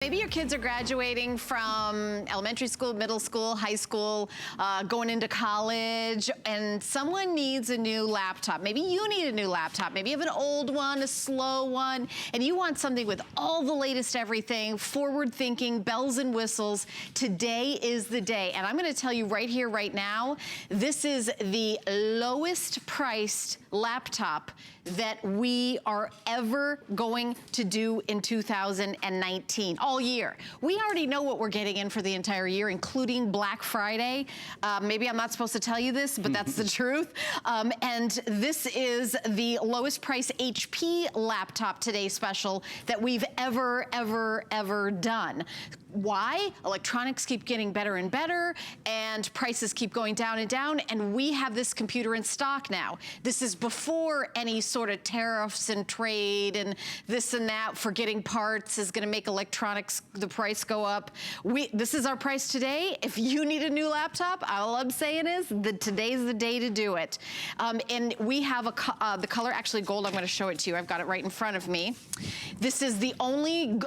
Maybe your kids are graduating from elementary school, middle school, high school, going into college, and someone needs a new laptop. Maybe you need a new laptop. Maybe you have an old one, a slow one, and you want something with all the latest everything, forward thinking, bells and whistles. Today is the day. And I'm gonna tell you right here, right now, this is the lowest priced laptop that we are ever going to do in 2019, all year. We already know what we're getting in for the entire year, including Black Friday. Maybe I'm not supposed to tell you this, but that's the truth. And this is the lowest price HP laptop today special that we've ever done. Why? Electronics keep getting better and better, and prices keep going down and down, and we have this computer in stock now. This is before any sort of tariffs and trade and this and that for getting parts is gonna make electronics, the price go up. This is our price today. If you need a new laptop, all I'm saying is that today's the day to do it. And we have the color, actually gold, I'm gonna show it to you. I've got it right in front of me. This is the only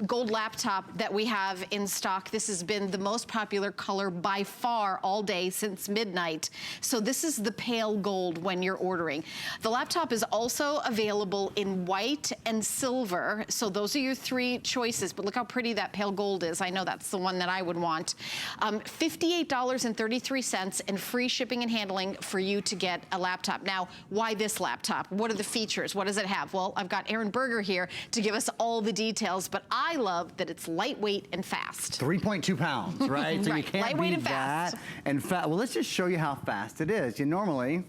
gold laptop that we have in stock. This has been the most popular color by far all day since midnight. So this is the pale gold when you're ordering. The laptop is also available in white and silver. So those are your three choices, but look how pretty that pale gold is. I know that's the one that I would want. $58.33 and free shipping and handling for you to get a laptop. Now, why this laptop? What are the features? What does it have? Well, I've got Aaron Berger here to give us all the details, but I love that it's lightweight and fast. 3.2 pounds, right? So right. You can't lightweight beat and fast. that. And well, let's just show you how fast it is. You normally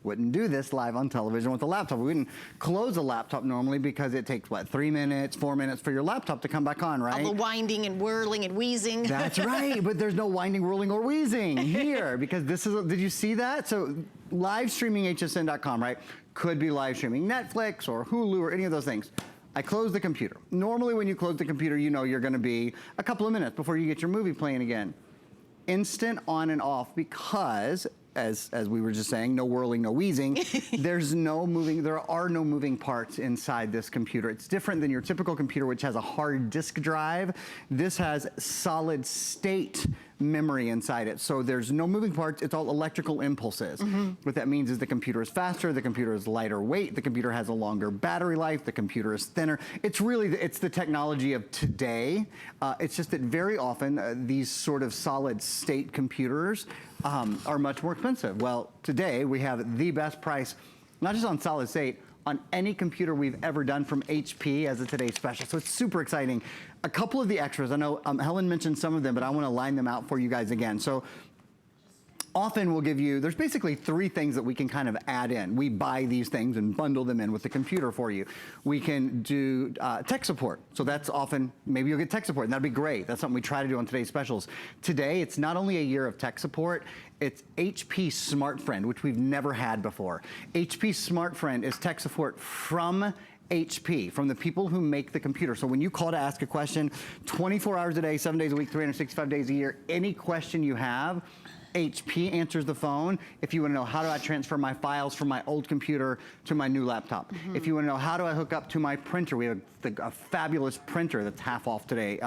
wouldn't do this live on television with a laptop. We wouldn't close a laptop normally because it takes, what, 3 minutes, 4 minutes for your laptop to come back on, right? All the winding and whirling and wheezing. That's right, but there's no winding, whirling, or wheezing here because this is, did you see that? So live streaming hsn.com, right? Could be live streaming Netflix or Hulu or any of those things. I close the computer. Normally when you close the computer, you know you're gonna be a couple of minutes before you get your movie playing again. Instant on and off because, as we were just saying, no whirling, no wheezing, there are no moving parts inside this computer. It's different than your typical computer, which has a hard disk drive. This has solid state memory inside it. So there's no moving parts, it's all electrical impulses. What that means is the computer is faster, the computer is lighter weight, the computer has a longer battery life, the computer is thinner. It's really, it's the technology of today. It's just that very often these sort of solid state computers are much more expensive. Well, today we have the best price, not just on solid state, on any computer we've ever done from HP as a today's special. So it's super exciting. A couple of the extras, I know Helen mentioned some of them, but I wanna line them out for you guys again. So often we'll give you, there's basically three things that we can kind of add in. We buy these things and bundle them in with the computer for you. We can do tech support. So that's often, maybe you'll get tech support and that'd be great. That's something we try to do on today's specials. Today, it's not only a year of tech support, it's HP Smart Friend, which we've never had before. HP Smart Friend is tech support from HP, from the people who make the computer. So when you call to ask a question, 24 hours a day, 7 days a week, 365 days a year, any question you have, HP answers the phone. If you want to know how do I transfer my files from my old computer to my new laptop. If you want to know how do I hook up to my printer, we have a fabulous printer that's half off today.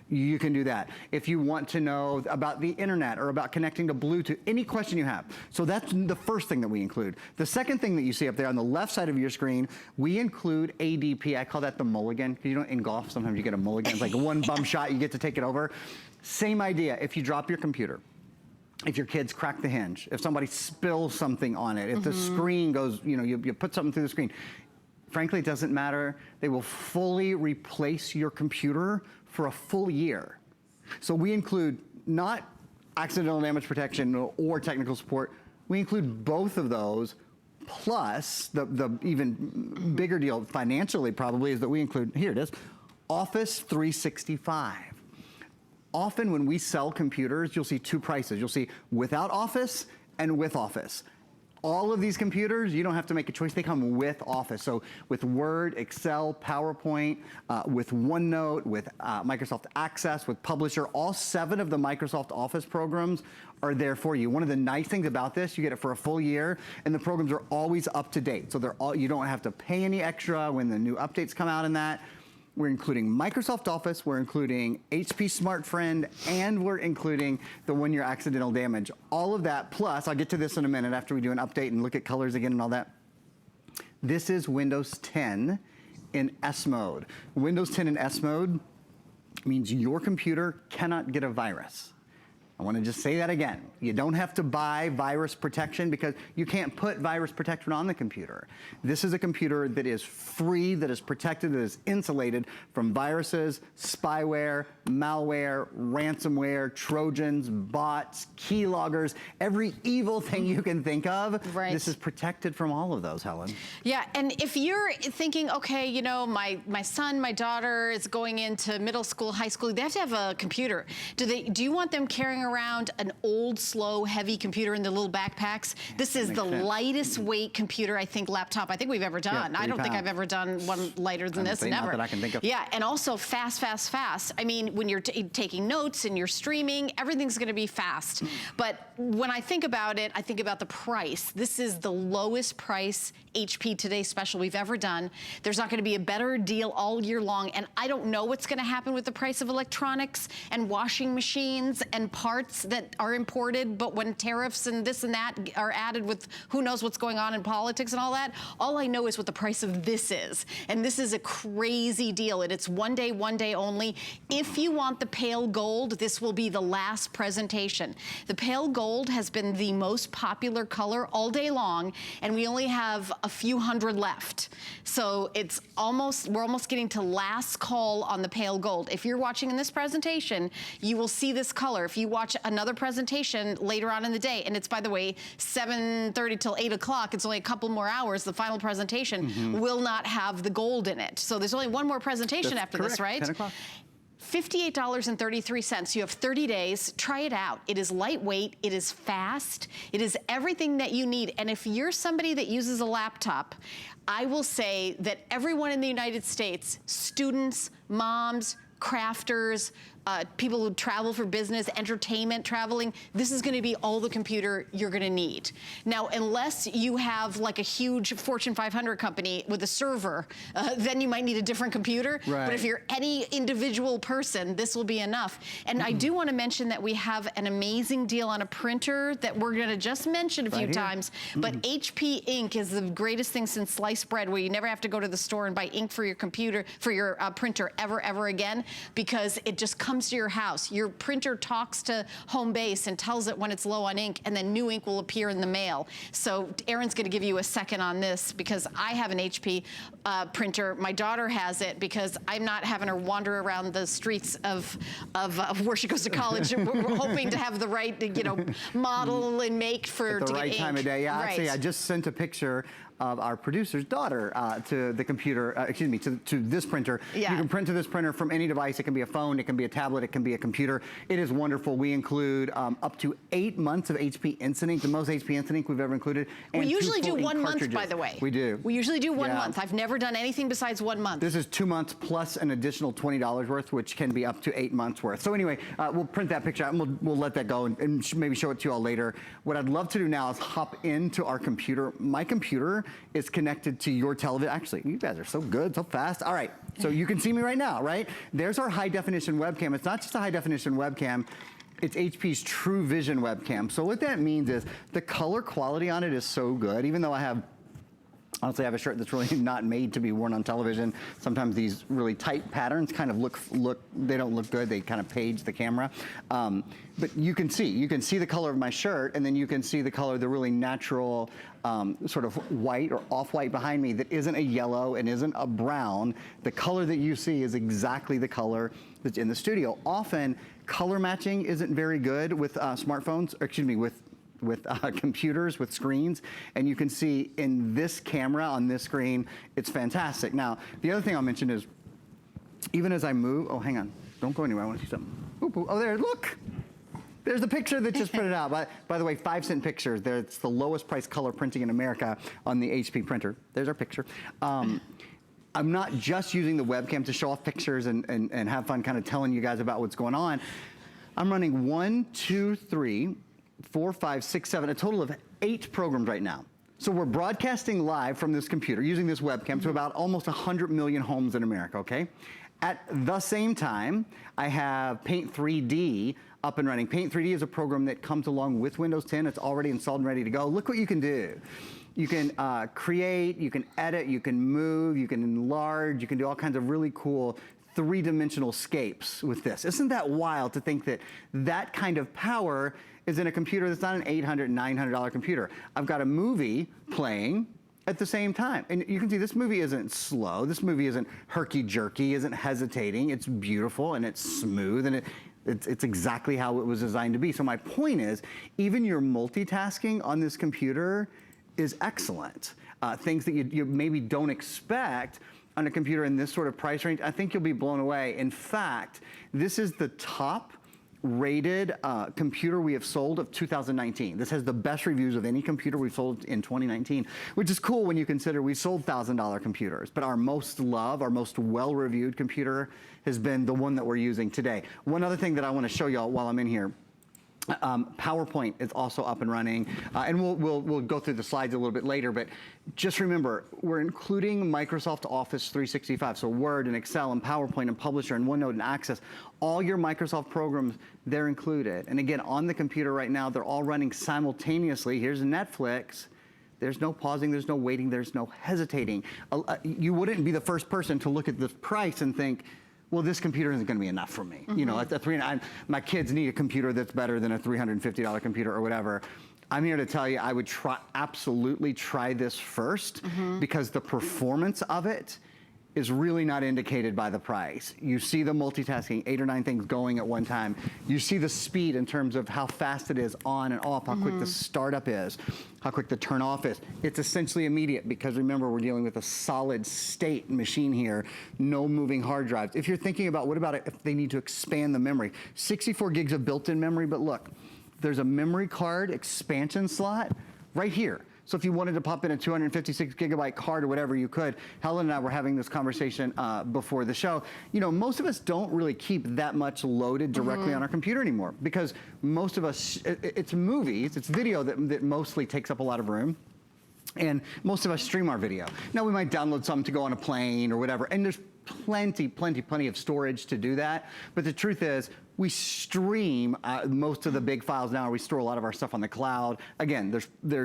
You can do that. If you want to know about the internet or about connecting to Bluetooth, any question you have. So that's the first thing that we include. The second thing that you see up there on the left side of your screen, we include ADP. I call that the mulligan. You know, in golf, sometimes you get a mulligan. It's like one bum shot, you get to take it over. Same idea. If you drop your computer, if your kids crack the hinge, if somebody spills something on it, if the screen goes, you know, you put something through the screen, frankly, it doesn't matter. They will fully replace your computer for a full year. So we include not accidental damage protection or technical support, we include both of those, plus the even bigger deal financially probably is that we include, here it is, Office 365. Often when we sell computers, you'll see two prices. You'll see without Office and with Office. All of these computers, you don't have to make a choice, they come with Office. So with Word, Excel, PowerPoint, with OneNote, with Microsoft Access, with Publisher, all 7 of the Microsoft Office programs are there for you. One of the nice things about this, you get it for a full year, and the programs are always up to date. So you don't have to pay any extra when the new updates come out in that. we're including Microsoft Office, we're including HP Smart Friend, and we're including the 1-year accidental damage. All of that, plus, I'll get to this in a minute after we do an update and look at colors again and all that. This is Windows 10 in S mode. Windows 10 in S mode means your computer cannot get a virus. I want to just say that again. You don't have to buy virus protection because you can't put virus protection on the computer. This is a computer that is free, that is protected, that is insulated from viruses, spyware, malware, ransomware, Trojans, bots, keyloggers, every evil thing you can think of. Right. This is protected from all of those, Helen. Yeah, and if you're thinking, okay, you know, my son, my daughter is going into middle school, high school, they have to have a computer. Do you want them carrying around an old, slow, heavy computer in the little backpacks? This is the lightest weight computer, laptop I think we've ever done. Yeah, I don't think I've ever done one lighter than this, never. Not that I can think of. Yeah, and also fast, fast, fast. I mean, when you're taking notes and you're streaming, everything's gonna be fast. But when I think about it, I think about the price. This is the lowest price HP Today special we've ever done. There's not gonna be a better deal all year long, and I don't know what's gonna happen with the price of electronics and washing machines and parts that are imported, but when tariffs and this and that are added with who knows what's going on in politics and all that, all I know is what the price of this is. And this is a crazy deal, and it's one day only. If you want the pale gold, this will be the last presentation. The pale gold has been the most popular color all day long, and we only have a few hundred left. So we're almost getting to last call on the pale gold. If you're watching in this presentation, you will see this color. If you watch another presentation later on in the day, and it's, by the way, 7:30 till 8 o'clock, it's only a couple more hours, the final presentation will not have the gold in it. So there's only one more presentation after this, right? 10 o'clock. $58.33. You have 30 days. Try it out. It is lightweight. It is fast. It is everything that you need. And if you're somebody that uses a laptop, I will say that everyone in the United States, students, moms, crafters, people who travel for business, entertainment, traveling, this is gonna be all the computer you're gonna need. Now, unless you have like a huge Fortune 500 company with a server, then you might need a different computer. Right. But if you're any individual person, this will be enough. And I do wanna mention that we have an amazing deal on a printer that we're gonna just mention a few times, but HP ink is the greatest thing since sliced bread, where you never have to go to the store and buy ink for your computer, for your printer ever again, because it just comes to your house. Your printer talks to home base and tells it when it's low on ink, and then new ink will appear in the mail. So Erin's gonna give you a second on this, because I have an HP printer. My daughter has it, because I'm not having her wander around the streets of where she goes to college. We're hoping to have the right, model and make to the get right ink. time of day. Yeah, Right. actually, I just sent a picture of our producer's daughter to the computer, to this printer. Yeah. You can print to this printer from any device. It can be a phone, it can be a tablet, it can be a computer. It is wonderful. We include up to 8 months of HP Instant Ink, the most HP Instant Ink we've ever included. We and usually 2 do full 1 ink month, by cartridges. the way. We do. We usually do 1 Yeah. month. I've never done anything besides 1 month. This is 2 months plus an additional $20 worth, which can be up to 8 months worth. So anyway, we'll print that picture out, and we'll let that go and maybe show it to you all later. What I'd love to do now is hop into our computer. My computer is connected to your television. Actually, you guys are so good, so fast. All right, so you can see me right now, right? There's our high definition webcam. It's not just a high definition webcam, it's HP's True Vision webcam. So what that means is the color quality on it is so good, even though honestly, I have a shirt that's really not made to be worn on television. Sometimes these really tight patterns kind of they don't look good. They kind of page the camera. But you can see the color of my shirt, and then you can see the color, the really natural sort of white or off-white behind me that isn't a yellow and isn't a brown. The color that you see is exactly the color that's in the studio. Often, color matching isn't very good with smartphones, or excuse me, with computers, with screens, and you can see in this camera on this screen, it's fantastic. Now, the other thing I'll mention is, even as I move, oh, hang on, don't go anywhere, I want to see something. Ooh, ooh, oh, there, look! There's the picture that just printed out. By the way, 5-cent pictures. It's the lowest price color printing in America on the HP printer. There's our picture. I'm not just using the webcam to show off pictures and have fun kind of telling you guys about what's going on. I'm running 1, 2, 3, 4, 5, 6, 7, a total of 8 programs right now. So we're broadcasting live from this computer using this webcam to about almost 100 million homes in America, okay? At the same time, I have Paint 3D up and running. Paint 3D is a program that comes along with Windows 10. It's already installed and ready to go. Look what you can do. You can create, you can edit, you can move, you can enlarge, you can do all kinds of really cool three-dimensional scapes with this. Isn't that wild to think that that kind of power is in a computer that's not an $800, $900 computer? I've got a movie playing at the same time. And you can see this movie isn't slow. This movie isn't herky-jerky, isn't hesitating. It's beautiful and it's smooth and it's exactly how it was designed to be. So my point is, even your multitasking on this computer is excellent. Things that you maybe don't expect on a computer in this sort of price range, I think you'll be blown away. In fact, this is the top rated computer we have sold of 2019. This has the best reviews of any computer we've sold in 2019, which is cool when you consider we sold $1,000 computers, but our most loved, our most well-reviewed computer has been the one that we're using today. One other thing that I want to show y'all while I'm in here, PowerPoint is also up and running, and we'll go through the slides a little bit later, but just remember, we're including Microsoft Office 365, so Word and Excel and PowerPoint and Publisher and OneNote and Access, all your Microsoft programs, they're included. And again, on the computer right now, they're all running simultaneously. Here's Netflix. There's no pausing, there's no waiting, there's no hesitating. You wouldn't be the first person to look at the price and think, well, this computer isn't going to be enough for me. You know, my kids need a computer that's better than a $350 computer or whatever. I'm here to tell you, I would absolutely try this first because the performance of it is really not indicated by the price. You see the multitasking, 8 or 9 things going at one time. You see the speed in terms of how fast it is on and off, how quick the startup is, how quick the turn off is. It's essentially immediate because remember, we're dealing with a solid state machine here, no moving hard drives. If you're thinking about what about if they need to expand the memory, 64 gigs of built-in memory, but look, there's a memory card expansion slot right here. So if you wanted to pop in a 256 gigabyte card or whatever, you could. Helen and I were having this conversation before the show. You know, most of us don't really keep that much loaded directly on our computer anymore because most of us, it's movies, it's video that mostly takes up a lot of room. And most of us stream our video. Now we might download something to go on a plane or whatever, and there's plenty of storage to do that. But the truth is, we stream most of the big files now. We store a lot of our stuff on the cloud. Again,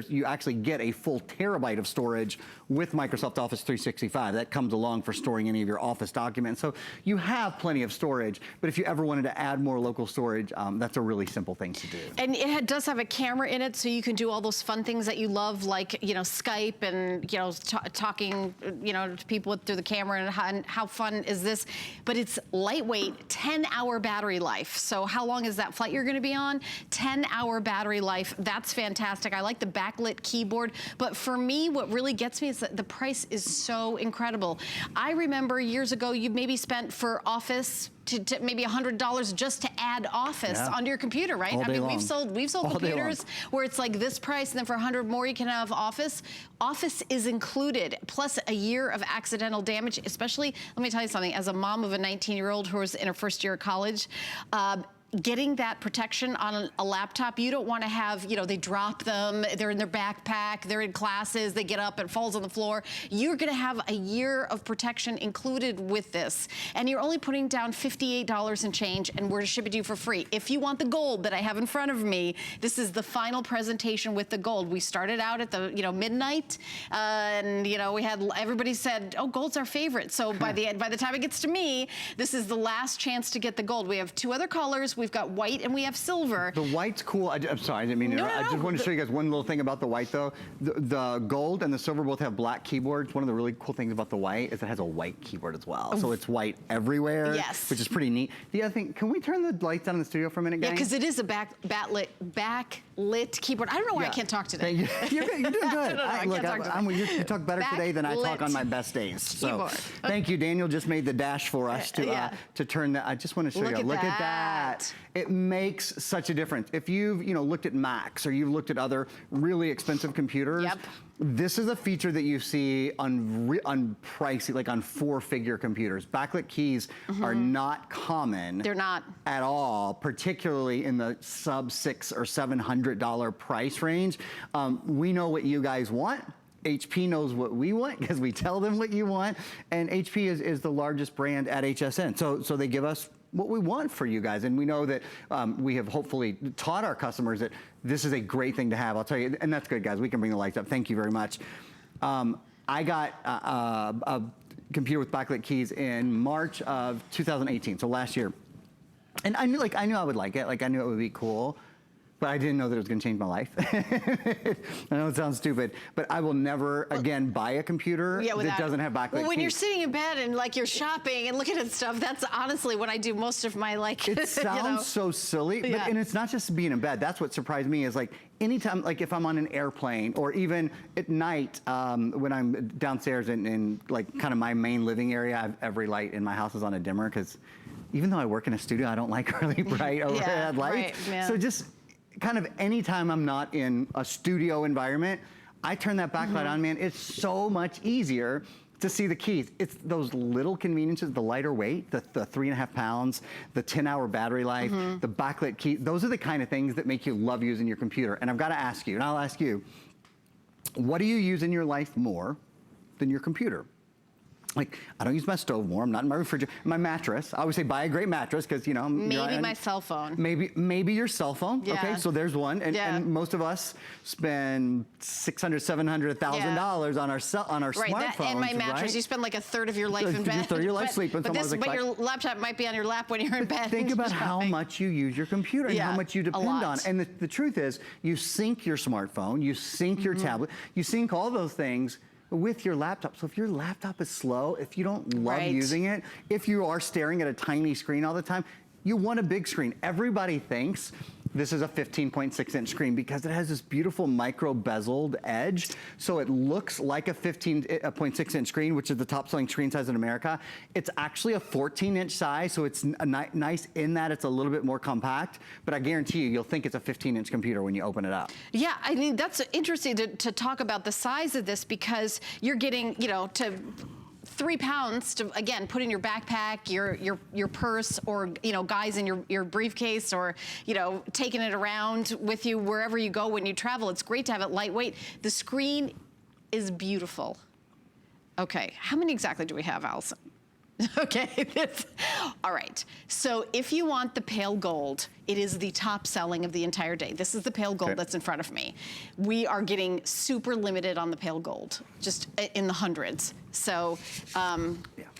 you actually get a full terabyte of storage with Microsoft Office 365. That comes along for storing any of your Office documents. So you have plenty of storage, but if you ever wanted to add more local storage, that's a really simple thing to do. And it does have a camera in it, so you can do all those fun things that you love, like, you know, Skype and, you know, talking, you know, to people through the camera, and how fun is this? But it's lightweight, 10-hour battery life. So how long is that flight you're going to be on? 10-hour battery life. That's fantastic. I like the backlit keyboard, but for me, what really gets me is that the price is so incredible. I remember years ago, you maybe spent for Office to maybe $100 just to add Office onto your computer, right? I mean, we've sold computers where it's like this price, and then for $100 more you can have Office. Office is included, plus a year of accidental damage, especially, let me tell you something, as a mom of a 19-year-old who was in her first year of college, getting that protection on a laptop, you don't want to have, you know, they drop them, they're in their backpack, they're in classes, they get up, it falls on the floor. You're going to have a year of protection included with this. And you're only putting down $58 and change, and we're shipping it to you for free. If you want the gold that I have in front of me, this is the final presentation with the gold. We started out at the, you know, midnight, and, you know, we had, everybody said, oh, gold's our favorite. So by the time it gets to me, this is the last chance to get the gold. We have 2 other colors. We've got white and we have silver. The white's cool. I'm sorry, I didn't mean to interrupt. I just wanted to show you guys one little thing about the white though. The gold and the silver both have black keyboards. One of the really cool things about the white is it has a white keyboard as well. So it's white everywhere, which is pretty neat. The other thing, can we turn the lights down in the studio for a minute, guys? Yeah, because it is a backlit keyboard. I don't know why I can't talk today. You're doing good. You talk better today than I talk on my best days. So thank you. Daniel just made the dash for us to turn that. I just want to show you. Look at that. It makes such a difference. If you've looked at Macs or you've looked at other really expensive computers, this is a feature that you see on pricey, like on 4-figure computers. Backlit keys are not common. They're not at all, particularly in the sub $600 or $700 price range. We know what you guys want. HP knows what we want because we tell them what you want, and HP is the largest brand at HSN. So they give us what we want for you guys, and we know that we have hopefully taught our customers that this is a great thing to have. I'll tell you, and that's good, guys. We can bring the lights up. Thank you very much. I got a computer with backlit keys in March of 2018, so last year, and I knew I would like it. Like, I knew it would be cool. But I didn't know that it was going to change my life. I know it sounds stupid, but I will never again buy a computer that doesn't have backlit keys. Well, when you're sitting in bed and like you're shopping and looking at stuff, that's honestly what I do most of my like. It sounds so silly, but and it's not just being in bed. That's what surprised me is like anytime, like if I'm on an airplane or even at night when I'm downstairs in like kind of my main living area, every light in my house is on a dimmer because even though I work in a studio, I don't like really bright overhead lights. Right, so just kind of anytime I'm not in a studio environment, I turn that backlight on, man. It's so much easier to see the keys. It's those little conveniences, the lighter weight, the 3.5 pounds, the 10-hour battery life, the backlit key. Those are the kind of things that make you love using your computer. And I've got to ask you, and I'll ask you, what do you use in your life more than your computer? Like, I don't use my stove more. I'm not in my refrigerator. My mattress. I always say buy a great mattress because, you know. Maybe my cell phone. Maybe your cell phone. Yeah. Okay, so there's one. And most of us spend $600, $700, $1,000 on our smartphones. And my mattress. Right? You spend like a third of your life in bed. A third of your life sleeping. But your laptop might be on your lap when you're in bed. Think about how much you use your computer and how much you depend on. And the truth is, you sync your smartphone, you sync your tablet, you sync all those things with your laptop. So if your laptop is slow, if you don't love using it, if you are staring at a tiny screen all the time, you want a big screen. Everybody thinks this is a 15.6 inch screen because it has this beautiful micro bezeled edge. So it looks like a 15.6 inch screen, which is the top selling screen size in America. It's actually a 14 inch size. So it's nice in that it's a little bit more compact, but I guarantee you'll think it's a 15 inch computer when you open it up. Yeah, I mean, that's interesting to talk about the size of this because you're getting, you know, to 3 pounds to, again, put in your backpack, your purse, or, you know, guys in your briefcase, or, you know, taking it around with you wherever you go when you travel. It's great to have it lightweight. The screen is beautiful. Okay, how many exactly do we have, Allison? Okay, all right. So if you want the pale gold, it is the top selling of the entire day. This is the pale gold that's in front of me. We are getting super limited on the pale gold, just in the hundreds. So let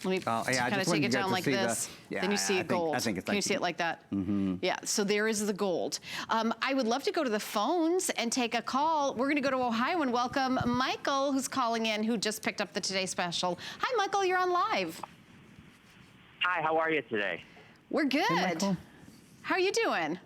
me kind of take it down like this. Then you see gold. Can you see it like that? Yeah, so there is the gold. I would love to go to the phones and take a call. We're gonna go to Ohio and welcome Michael, who's calling in, who just picked up the Today Special. Hi, Michael, you're on live. Hi, how are you today? We're good. Hey, how are you doing?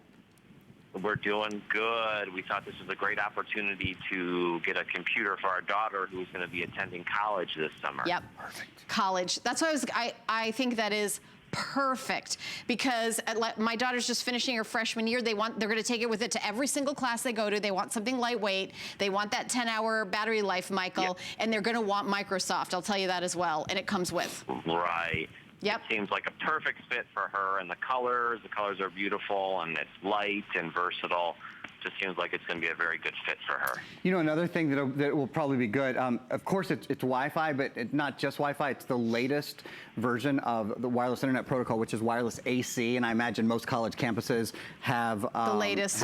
We're doing good. We thought this was a great opportunity to get a computer for our daughter who's going to be attending college this summer. Yep. Perfect. College. That's why I think that is perfect because my daughter's just finishing her freshman year. They're going to take it with it to every single class they go to. They want something lightweight. They want that 10-hour battery life, Michael, and they're going to want Microsoft. I'll tell you that as well. And it comes with. Right. Yep. It seems like a perfect fit for her, and the colors are beautiful, and it's light and versatile. Just seems like it's going to be a very good fit for her. You know, another thing that will probably be good, of course it's Wi-Fi, but it's not just Wi-Fi, it's the latest version of the wireless internet protocol, which is wireless AC, and I imagine most college campuses have the latest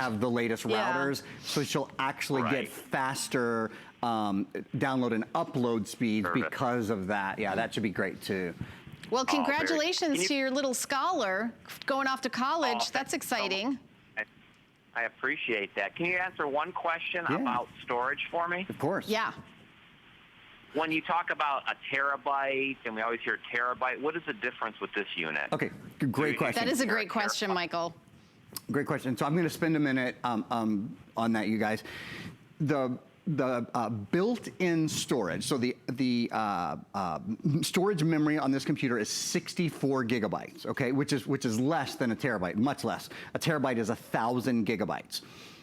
routers, so she'll actually get faster download and upload speeds because of that. Yeah, that should be great too. Well, congratulations to your little scholar going off to college. That's exciting. I appreciate that. Can you answer one question about storage for me? Of course. Yeah. When you talk about a terabyte, and we always hear terabyte, what is the difference with this unit? Okay, great question. That is a great question, Michael. Great question. So I'm going to spend a minute on that, you guys. The built-in storage, so the storage memory on this computer is 64 gigabytes, okay, which is less than a terabyte, much less. A terabyte is 1,000 gigabytes.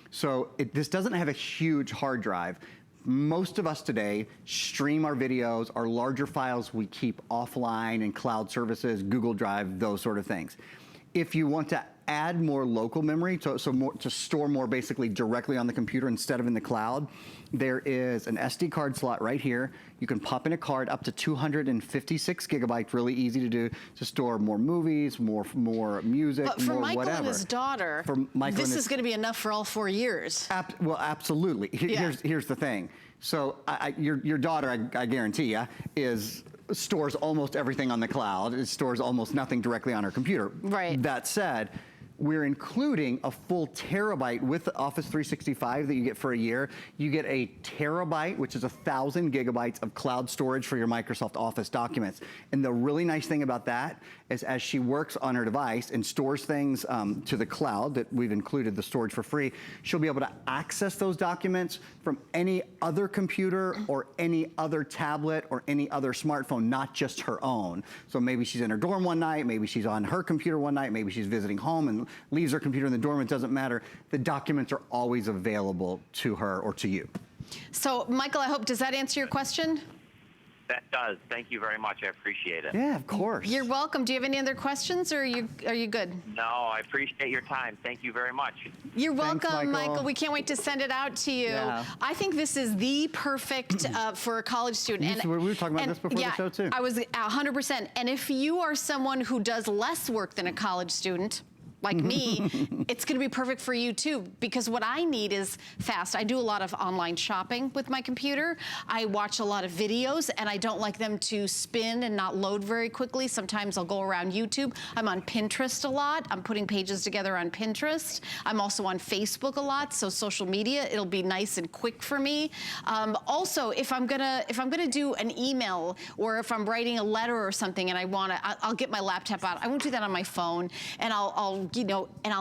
So this doesn't have a huge hard drive. Most of us today stream our videos, our larger files we keep offline in cloud services, Google Drive, those sort of things. If you want to add more local memory, so more, to store more basically directly on the computer instead of in the cloud, there is an SD card slot right here. You can pop in a card up to 256 gigabytes, really easy to do, to store more movies, more music, but for more Michael whatever. and his daughter, this is going to be enough for all 4 years. Well, absolutely. Here's the thing. So your daughter, I guarantee you, stores almost everything on the cloud. It stores almost nothing directly on her computer. Right. That said, we're including a full terabyte with the Office 365 that you get for a year. You get a terabyte, which is 1,000 gigabytes of cloud storage for your Microsoft Office documents. And the really nice thing about that is as she works on her device and stores things to the cloud, that we've included the storage for free, she'll be able to access those documents from any other computer or any other tablet or any other smartphone, not just her own. So maybe she's in her dorm one night, maybe she's on her computer one night, maybe she's visiting home and leaves her computer in the dorm, it doesn't matter. The documents are always available to her or to you. So, Michael, I hope, does that answer your question? That does. Thank you very much. I appreciate it. Yeah, of course. You're welcome. Do you have any other questions, or are you good? No, I appreciate your time. Thank you very much. You're Thanks, welcome, Michael. Michael. We can't wait to send it out to you. Yeah. I think this is the perfect for a college student. We were talking about this before the show, too. I was 100%. And if you are someone who does less work than a college student, like me, it's going to be perfect for you too, because what I need is fast. I do a lot of online shopping with my computer. I watch a lot of videos, and I don't like them to spin and not load very quickly. Sometimes I'll go around YouTube. I'm on Pinterest a lot. I'm putting pages together on Pinterest. I'm also on Facebook a lot, so social media, it'll be nice and quick for me. Also, if I'm gonna do an email, or if I'm writing a letter or something and I'll get my laptop out. I won't do that on my phone, and I'll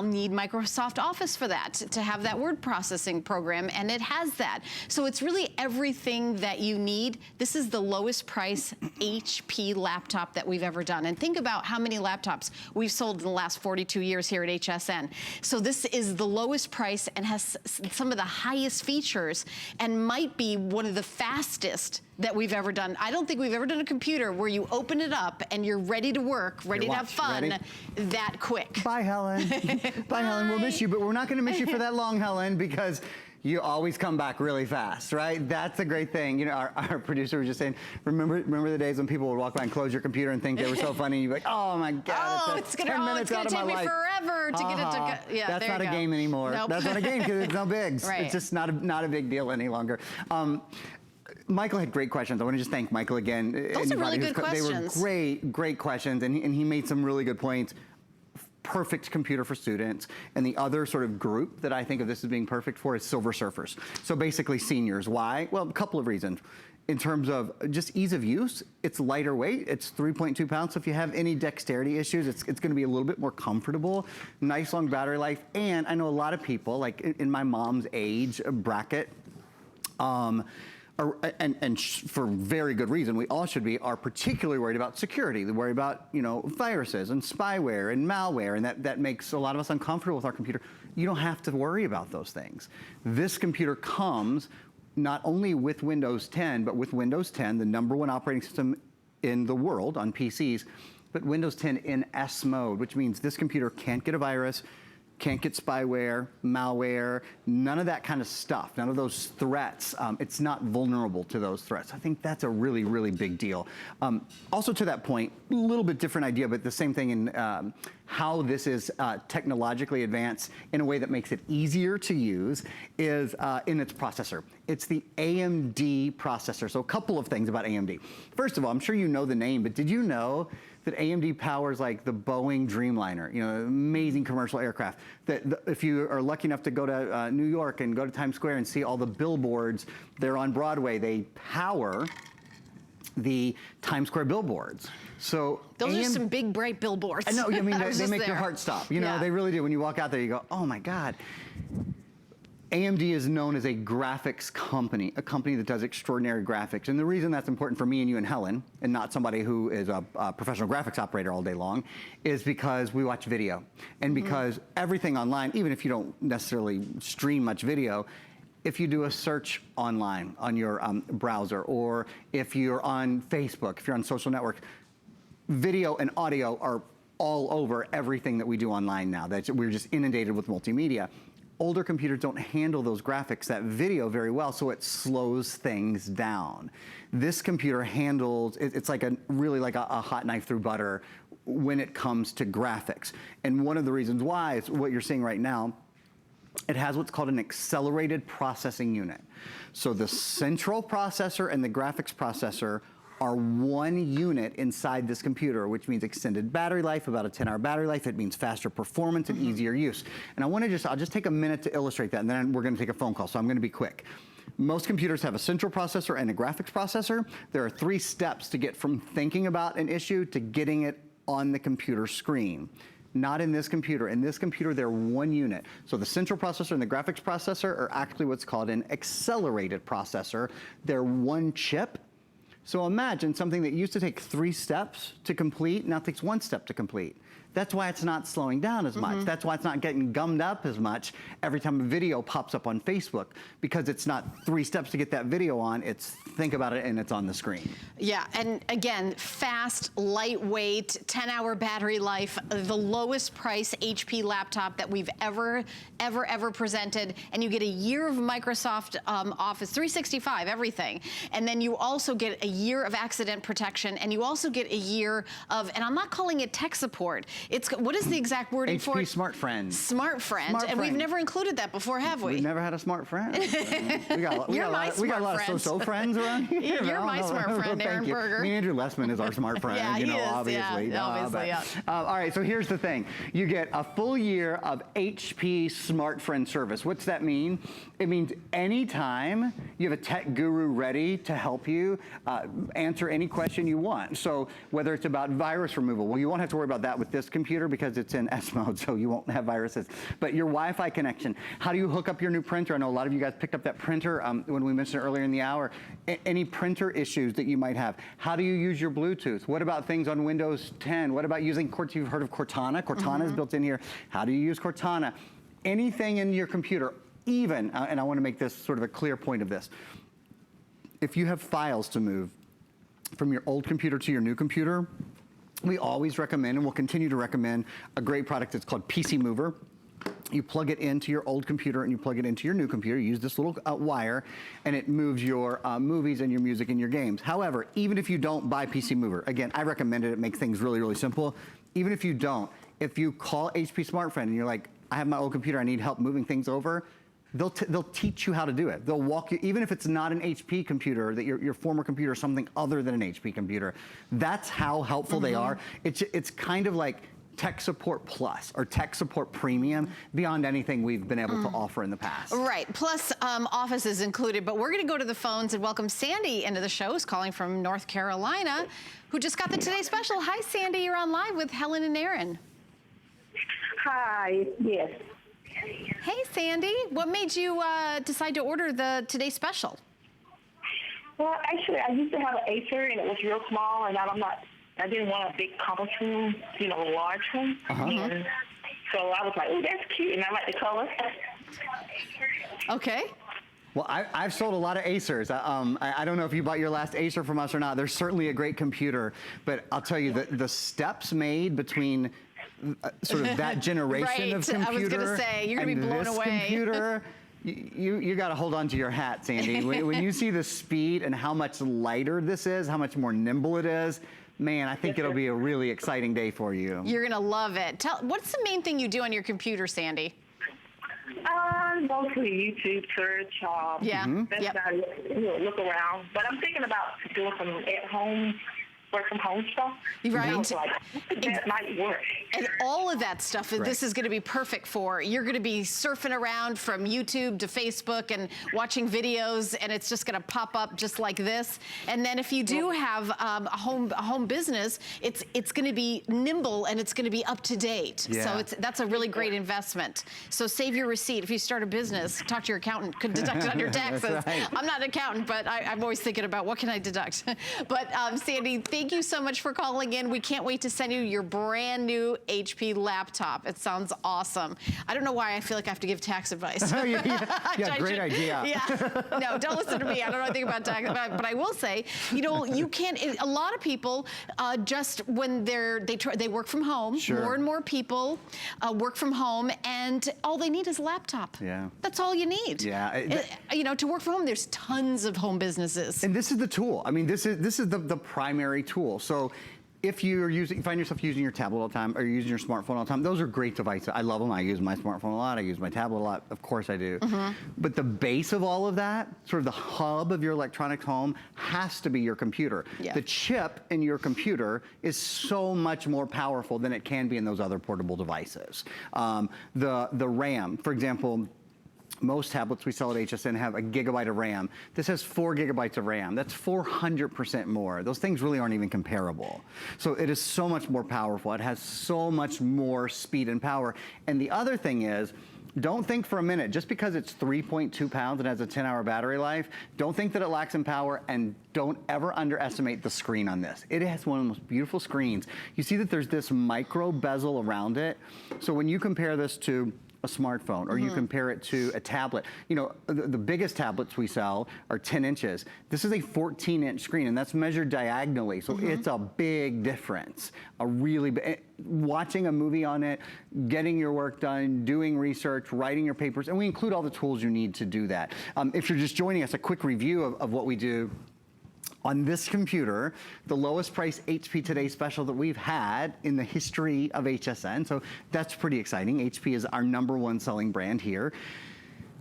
need Microsoft Office for that, to have that word processing program, and it has that. So it's really everything that you need. This is the lowest price HP laptop that we've ever done. And think about how many laptops we've sold in the last 42 years here at HSN. So this is the lowest price and has some of the highest features, and might be one of the fastest that we've ever done. I don't think we've ever done a computer where you open it up and you're ready to work, ready to have fun that quick. Bye, Helen. Bye, Helen. We'll miss you, but we're not going to miss you for that long, Helen, because you always come back really fast, right? That's a great thing. You know, our producer was just saying, remember the days when people would walk by and close your computer and think they were so funny, and you'd be like, oh my God, it's gonna take me forever to get it to go. Yeah, that's not a game anymore. Nope. That's not a game because it's no bigs. Right. It's just not a big deal any longer. Michael had great questions. I want to just thank Michael again. Those are really good questions. They were great questions, and he made some really good points. Perfect computer for students. And the other sort of group that I think of this as being perfect for is Silver Surfers. So basically seniors. Why? Well, a couple of reasons. In terms of just ease of use, it's lighter weight. It's 3.2 pounds. So if you have any dexterity issues, it's going to be a little bit more comfortable. Nice long battery life. And I know a lot of people, like in my mom's age bracket, for very good reason, we all should be, are particularly worried about security. They worry about, you know, viruses and spyware and malware, and that makes a lot of us uncomfortable with our computer. You don't have to worry about those things. This computer comes not only with Windows 10, but with Windows 10, the #1 operating system in the world on PCs, but Windows 10 in S mode, which means this computer can't get a virus, can't get spyware, malware, none of that kind of stuff, none of those threats. It's not vulnerable to those threats. I think that's a really, really big deal. Also to that point, a little bit different idea, but the same thing in how this is technologically advanced in a way that makes it easier to use is in its processor. It's the AMD processor. So a couple of things about AMD. First of all, I'm sure you know the name, but did you know that AMD powers like the Boeing Dreamliner, you know, amazing commercial aircraft. That if you are lucky enough to go to New York and go to Times Square and see all the billboards there on Broadway, they power the Times Square billboards. So those are some big, bright billboards. I know, I mean, they make your heart stop. You know, they really do. When you walk out there, you go, oh my God. AMD is known as a graphics company, a company that does extraordinary graphics. And the reason that's important for me and you and Helen, and not somebody who is a professional graphics operator all day long, is because we watch video. And because everything online, even if you don't necessarily stream much video, if you do a search online on your browser, or if you're on Facebook, if you're on social networks, video and audio are all over everything that we do online now. We're just inundated with multimedia. Older computers don't handle those graphics, that video very well, so it slows things down. This computer handles, it's like really like a hot knife through butter when it comes to graphics. And one of the reasons why is what you're seeing right now. It has what's called an accelerated processing unit. So the central processor and the graphics processor are one unit inside this computer, which means extended battery life, about a 10-hour battery life. It means faster performance and easier use. And I'll just take a minute to illustrate that, and then we're gonna take a phone call, so I'm gonna be quick. Most computers have a central processor and a graphics processor. There are 3 steps to get from thinking about an issue to getting it on the computer screen. Not in this computer. In this computer, they're one unit. So the central processor and the graphics processor are actually what's called an accelerated processor. They're one chip. So imagine something that used to take 3 steps to complete, now takes 1 step to complete. That's why it's not slowing down as much. That's why it's not getting gummed up as much every time a video pops up on Facebook, because it's not 3 steps to get that video on, it's think about it and it's on the screen. Yeah, and again, fast, lightweight, 10-hour battery life, the lowest price HP laptop that we've ever presented, and you get a year of Microsoft Office 365, everything. And then you also get a year of accident protection, and you also get a year of, and I'm not calling it tech support, what is the exact wording for it? HP Smart Friend. Smart Friend. And we've never included that before, have we? We've never had a smart friend. we got a lot of so-so friends around here. You're my smart friend, Aaron Berger. Andrew Lessman is our smart friend, yeah, you know, he is, obviously. Yeah, obviously, yeah. All right, so here's the thing. You get a full year of HP Smart Friend service. What's that mean? It means anytime you have a tech guru ready to help you answer any question you want. So whether it's about virus removal, well, you won't have to worry about that with this computer because it's in S mode, so you won't have viruses. But your Wi-Fi connection, how do you hook up your new printer? I know a lot of you guys picked up that printer when we mentioned it earlier in the hour. Any printer issues that you might have. How do you use your Bluetooth? What about things on Windows 10? What about using, you've heard of Cortana? Cortana is built in here. How do you use Cortana? Anything in your computer, even, and I want to make this sort of a clear point of this, if you have files to move from your old computer to your new computer, we always recommend, and we'll continue to recommend, a great product that's called PC Mover. You plug it into your old computer and you plug it into your new computer. You use this little wire, and it moves your movies and your music and your games. However, even if you don't buy PC Mover, again, I recommend it. It makes things really, really simple. Even if you don't, if you call HP Smart Friend and you're like, I have my old computer, I need help moving things over, they'll teach you how to do it. They'll walk you, even if it's not an HP computer, that your former computer is something other than an HP computer. That's how helpful they are. It's kind of like Tech Support Plus or Tech Support Premium beyond anything we've been able to offer in the past. Right, plus Office is included, but we're gonna go to the phones and welcome Sandy into the show, who's calling from North Carolina, who just got the Today Special. Hi, Sandy, you're on live with Helen and Aaron. Hi, yes. Hey, Sandy, what made you decide to order the Today Special? Well, actually, I used to have an Acer, and it was real small, and I didn't want a big, complicated, large one. And so I was like, oh, that's cute, and I like the color. Okay. Well, I've sold a lot of Acers. I don't know if you bought your last Acer from us or not. They're certainly a great computer, but I'll tell you, the steps made between sort of that generation of computer I was gonna say, you're gonna be blown away. Computer, you got to hold on to your hat, Sandy. when you see the speed and how much lighter this is, how much more nimble it is, man, I think it'll be a really exciting day for you. You're gonna love it. What's the main thing you do on your computer, Sandy? Mostly YouTube search. Yeah. That's about it. Look around. But I'm thinking about doing some at-home, work from home stuff. Right. That might work. And all of that stuff, this is going to be perfect for. You're going to be surfing around from YouTube to Facebook and watching videos, and it's just going to pop up just like this. And then if you do have a home business, it's going to be nimble and it's going to be up to date. Yeah. So that's a really great investment. So save your receipt. If you start a business, talk to your accountant. Could deduct it on your taxes. Right. I'm not an accountant, but I'm always thinking about what can I deduct. But Sandy, thank thank you so much for calling in. We can't wait to send you your brand new HP laptop. It sounds awesome. I don't know why I feel like I have to give tax advice. yeah, great idea. Yeah, no, don't listen to me. I don't know anything about tax, but I will say, you know, you can't. A lot of people just when they work from home. Sure. More and more people work from home, and all they need is a laptop. Yeah. That's all you need. Yeah. You know, to work from home, there's tons of home businesses. And this is the tool. I mean, this is the primary tool. So if you find yourself using your tablet all the time or you're using your smartphone all the time, those are great devices. I love them. I use my smartphone a lot. I use my tablet a lot. Of course I do. But the base of all of that, sort of the hub of your electronics home, has to be your computer. Yeah. The chip in your computer is so much more powerful than it can be in those other portable devices. The RAM, for example, most tablets we sell at HSN have a gigabyte of RAM. This has 4 gigabytes of RAM. That's 400% more. Those things really aren't even comparable. So it is so much more powerful. It has so much more speed and power. And the other thing is, don't think for a minute, just because it's 3.2 pounds and has a 10-hour battery life, don't think that it lacks in power, and don't ever underestimate the screen on this. It has one of the most beautiful screens. You see that there's this micro bezel around it. So when you compare this to a smartphone, or you compare it to a tablet. You know, the biggest tablets we sell are 10 inches. This is a 14-inch screen, and that's measured diagonally, so it's a big difference. A really big, watching a movie on it, getting your work done, doing research, writing your papers, and we include all the tools you need to do that. If you're just joining us, a quick review of what we do. On this computer, the lowest price HP Today special that we've had in the history of HSN, so that's pretty exciting. HP is our #1 selling brand here.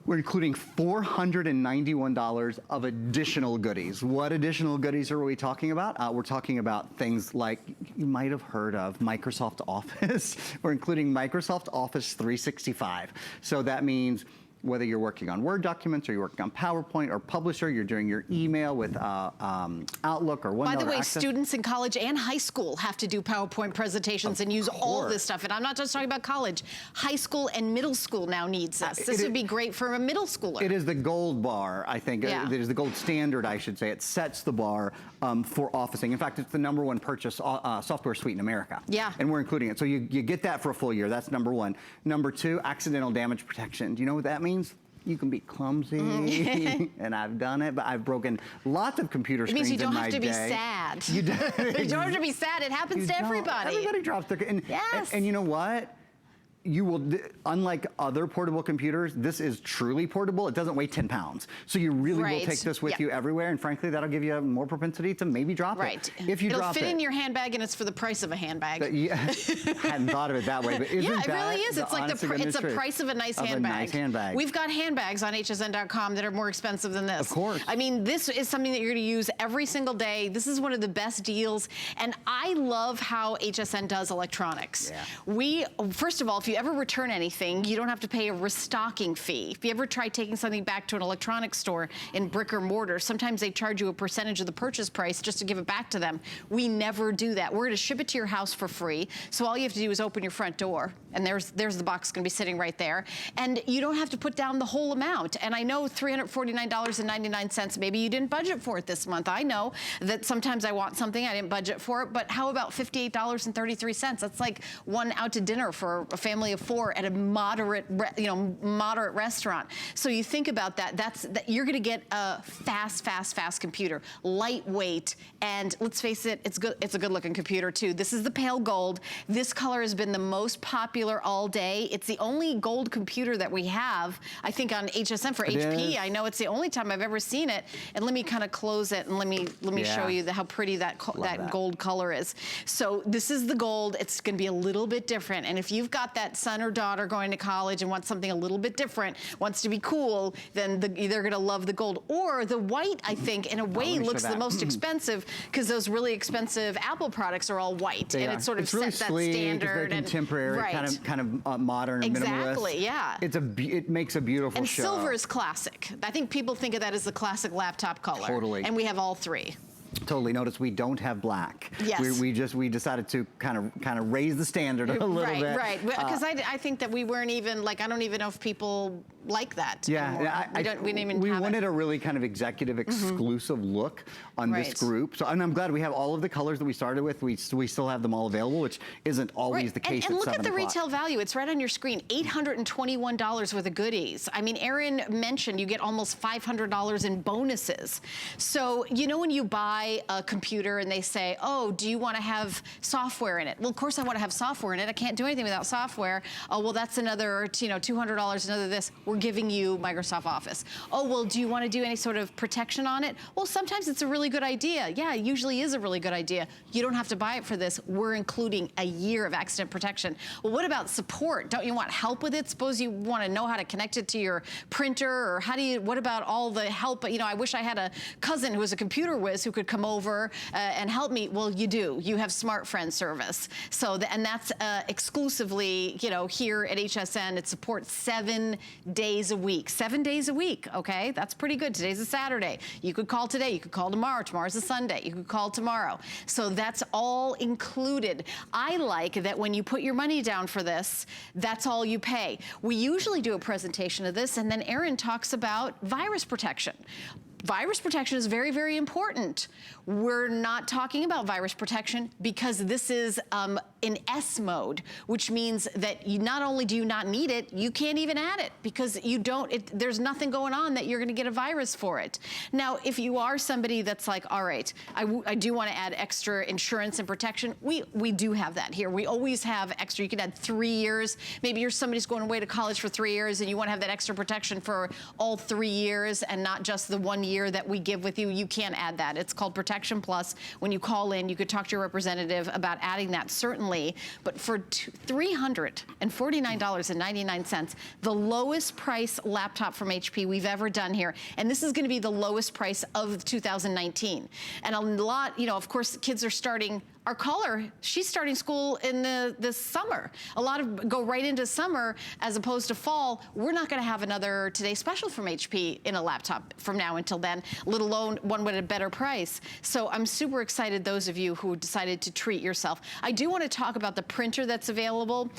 We're including $491 of additional goodies. What additional goodies are we talking about? We're talking about things like, you might have heard of Microsoft Office. We're including Microsoft Office 365. So that means whether you're working on Word documents or you're working on PowerPoint or Publisher, you're doing your email with Outlook or OneNote. By the way, students in college and high school have to do PowerPoint presentations and use all this stuff. And I'm not just talking about college. High school and middle school now needs this. This would be great for a middle schooler. It is the gold bar, I think. Yeah. It is the gold standard, I should say. It sets the bar for officing. In fact, it's the #1 purchase software suite in America. Yeah. And we're including it. So you get that for a full year. That's #1. #2, accidental damage protection. Do you know what that means? You can be clumsy, and I've done it, but I've broken lots of computer screens in my day. It means you don't have to be sad. You don't have to be sad. It happens to everybody. Everybody drops their... Yes. And you know what? You will, unlike other portable computers, this is truly portable. It doesn't weigh 10 pounds. So you really will take this with you everywhere, and frankly, that'll give you more propensity to maybe drop it. If you drop it. It'll fit in your handbag, and it's for the price of a handbag. Yeah, hadn't thought of it that way, but isn't it really is. It's like it's the price of a nice handbag. We've got handbags on hsn.com that are more expensive than this. Of course. I mean, this is something that you're going to use every single day. This is one of the best deals, and I love how HSN does electronics. Yeah. First of all, if you ever return anything, you don't have to pay a restocking fee. If you ever try taking something back to an electronics store in brick or mortar, sometimes they charge you a percentage of the purchase price just to give it back to them. We never do that. We're going to ship it to your house for free. So all you have to do is open your front door, and there's the box going to be sitting right there. And you don't have to put down the whole amount. And I know $349.99, maybe you didn't budget for it this month. I know that sometimes I want something, I didn't budget for it, but how about $58.33? That's like one out to dinner for a family of 4 at a moderate restaurant. So you think about that. You're going to get a fast computer, lightweight, and let's face it, it's good. It's a good-looking computer too. This is the pale gold. This color has been the most popular all day. It's the only gold computer that we have, I think, on HSN for HP. I know it's the only time I've ever seen it. And let me kind of close it and let me show you how pretty that gold color is. So this is the gold. It's going to be a little bit different. And if you've got that son or daughter going to college and wants something a little bit different, wants to be cool, then they're going to love the gold. Or the white, I think, in a way looks the most expensive, because those really expensive Apple products are all white, and it sort of sets that standard. It's very contemporary, kind of modern, exactly, minimalist. Yeah. It makes a beautiful show. And silver is classic. I think people think of that as the classic laptop color. Totally. And we have all 3. Totally. Notice we don't have black. Yes. We decided to kind of raise the standard a little bit. Right. Because I think that we weren't even like, I don't even know if people like that. Yeah. We didn't even we have wanted it. a really kind of executive, exclusive look on this Right. group. So, and I'm glad we have all of the colors that we started with. We still have them all available, which isn't always the case and at look 7 at the o'clock. retail value. It's right on your screen. $821 worth of goodies. I mean, Erin mentioned you get almost $500 in bonuses. So, you know when you buy a computer and they say, oh, do you want to have software in it? Well, of course I want to have software in it. I can't do anything without software. Oh, well, that's another, $200, another this. We're giving you Microsoft Office. Oh, well, do you want to do any sort of protection on it? Well, sometimes it's a really good idea. Yeah, it usually is a really good idea. You don't have to buy it for this. We're including a year of accident protection. Well, what about support? Don't you want help with it? Suppose you want to know how to connect it to your printer, or what about all the help? I wish I had a cousin who was a computer whiz who could come over and help me. Well, you do. You have Smart Friend service. So, and that's exclusively, here at HSN. It supports 7 days a week. 7 days a week, okay? That's pretty good. Today's a Saturday. You could call today. You could call tomorrow. Tomorrow's a Sunday. You could call tomorrow. So that's all included. I like that when you put your money down for this, that's all you pay. We usually do a presentation of this, and then Erin talks about virus protection. Virus protection is very, very important. We're not talking about virus protection because this is in S mode, which means that not only do you not need it, you can't even add it because there's nothing going on that you're gonna get a virus for it. Now, if you are somebody that's like, all right, I do wanna add extra insurance and protection, we do have that here. We always have extra. You can add 3 years. Maybe somebody's going away to college for 3 years and you wanna have that extra protection for all 3 years and not just the 1 year that we give with you. You can add that. It's called Protection Plus. When you call in, you could talk to your representative about adding that, certainly. But for $349.99, the lowest price laptop from HP we've ever done here. And this is going to be the lowest price of 2019. And a lot, of course, kids are starting. Our caller, she's starting school in the summer. A lot of go right into summer as opposed to fall. We're not going to have another Today Special from HP in a laptop from now until then, let alone one with a better price. So I'm super excited, those of you who decided to treat yourself. I do want to talk about the printer that's available.